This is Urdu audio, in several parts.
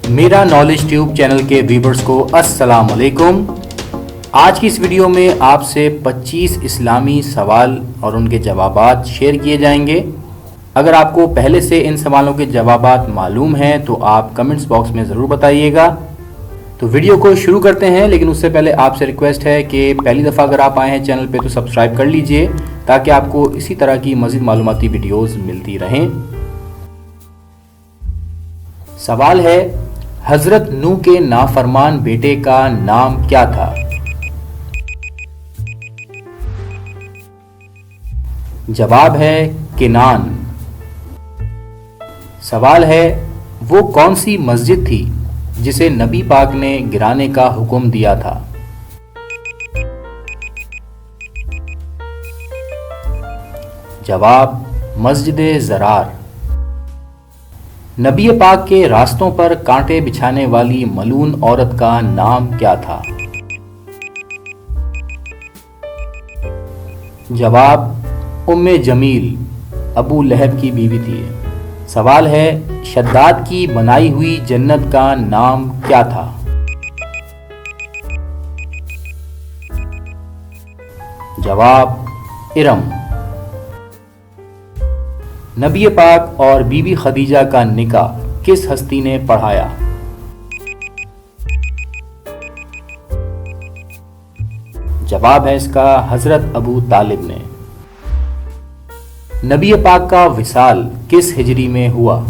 میرا نالج ٹیوب چینل کے ویورز کو السلام علیکم۔ آج کی اس ویڈیو میں آپ سے 25 اسلامی سوال اور ان کے جوابات شیئر کیے جائیں گے۔ اگر آپ کو پہلے سے ان سوالوں کے جوابات معلوم ہیں تو آپ کمنٹس باکس میں ضرور بتائیے گا۔ تو ویڈیو کو شروع کرتے ہیں، لیکن اس سے پہلے آپ سے ریکویسٹ ہے کہ پہلی دفعہ اگر آپ آئے ہیں چینل پہ تو سبسکرائب کر لیجئے تاکہ آپ کو اسی طرح کی مزید معلوماتی ویڈیوز ملتی رہیں۔ سوال ہے، حضرت نوح کے نافرمان بیٹے کا نام کیا تھا؟ جواب ہے کنعان۔ سوال ہے، وہ کون سی مسجد تھی جسے نبی پاک نے گرانے کا حکم دیا تھا؟ جواب مسجد ضرار۔ نبی پاک کے راستوں پر کانٹے بچھانے والی ملعون عورت کا نام کیا تھا؟ جواب ام جمیل، ابو لہب کی بیوی تھی۔ سوال ہے، شداد کی بنائی ہوئی جنت کا نام کیا تھا؟ جواب ارم۔ نبی پاک اور بی بی خدیجہ کا نکاح کس ہستی نے پڑھایا؟ جواب ہے اس کا حضرت ابو طالب نے۔ نبی پاک کا وصال کس ہجری میں ہوا؟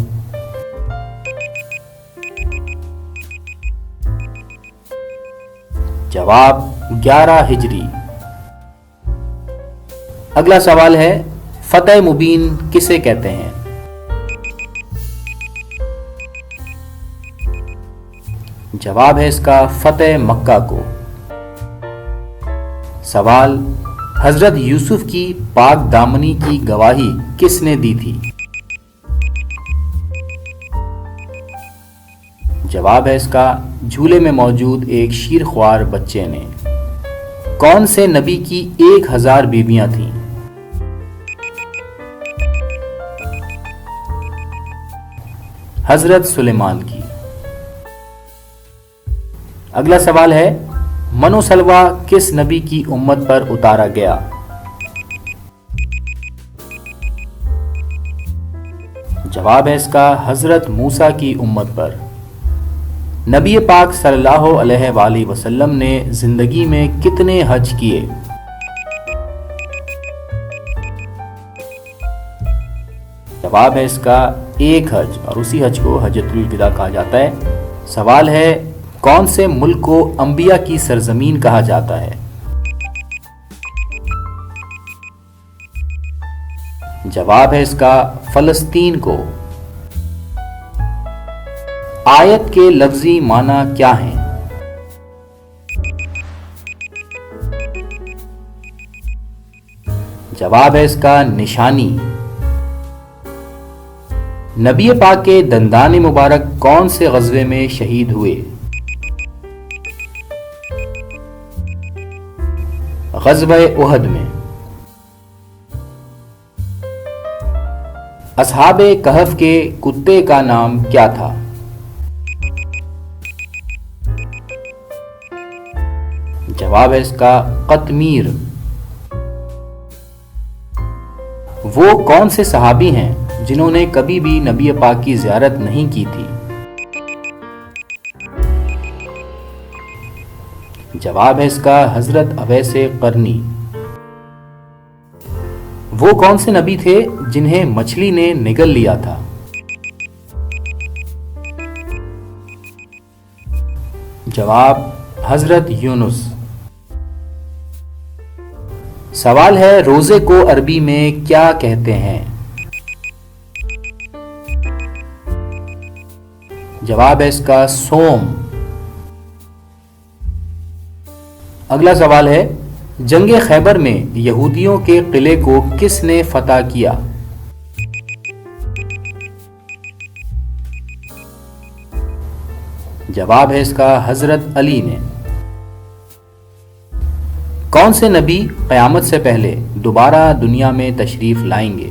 جواب 11 ہجری۔ اگلا سوال ہے، فتح مبین کسے کہتے ہیں؟ جواب ہے اس کا فتح مکہ کو۔ سوال، حضرت یوسف کی پاک دامنی کی گواہی کس نے دی تھی؟ جواب ہے اس کا جھولے میں موجود ایک شیر خوار بچے نے۔ کون سے نبی کی 1000 بیویاں تھیں؟ حضرت سلیمان کی۔ اگلا سوال ہے، من و سلوہ کس نبی کی امت پر اتارا گیا؟ جواب ہے اس کا حضرت موسیٰ کی امت پر۔ نبی پاک صلی اللہ علیہ وآلہ وسلم نے زندگی میں کتنے حج کیے؟ جواب ہے اس کا 1 حج، اور اسی حج کو حجۃ الوداع کہا جاتا ہے۔ سوال ہے، کون سے ملک کو انبیاء کی سرزمین کہا جاتا ہے؟ جواب ہے اس کا فلسطین کو۔ آیت کے لفظی معنی کیا ہیں؟ جواب ہے اس کا نشانی۔ نبی پاک کے دندان مبارک کون سے غزوے میں شہید ہوئے؟ غزوہ احد میں۔ اصحاب کہف کے کتے کا نام کیا تھا؟ جواب ہے اس کا قطمیر۔ وہ کون سے صحابی ہیں جنہوں نے کبھی بھی نبی پاک کی زیارت نہیں کی تھی؟ جواب ہے اس کا حضرت اویس قرنی۔ وہ کون سے نبی تھے جنہیں مچھلی نے نگل لیا تھا؟ جواب حضرت یونس۔ سوال ہے، روزے کو عربی میں کیا کہتے ہیں؟ جواب ہے اس کا صوم۔ اگلا سوال ہے، جنگ خیبر میں یہودیوں کے قلعے کو کس نے فتح کیا؟ جواب ہے اس کا حضرت علی نے۔ کون سے نبی قیامت سے پہلے دوبارہ دنیا میں تشریف لائیں گے؟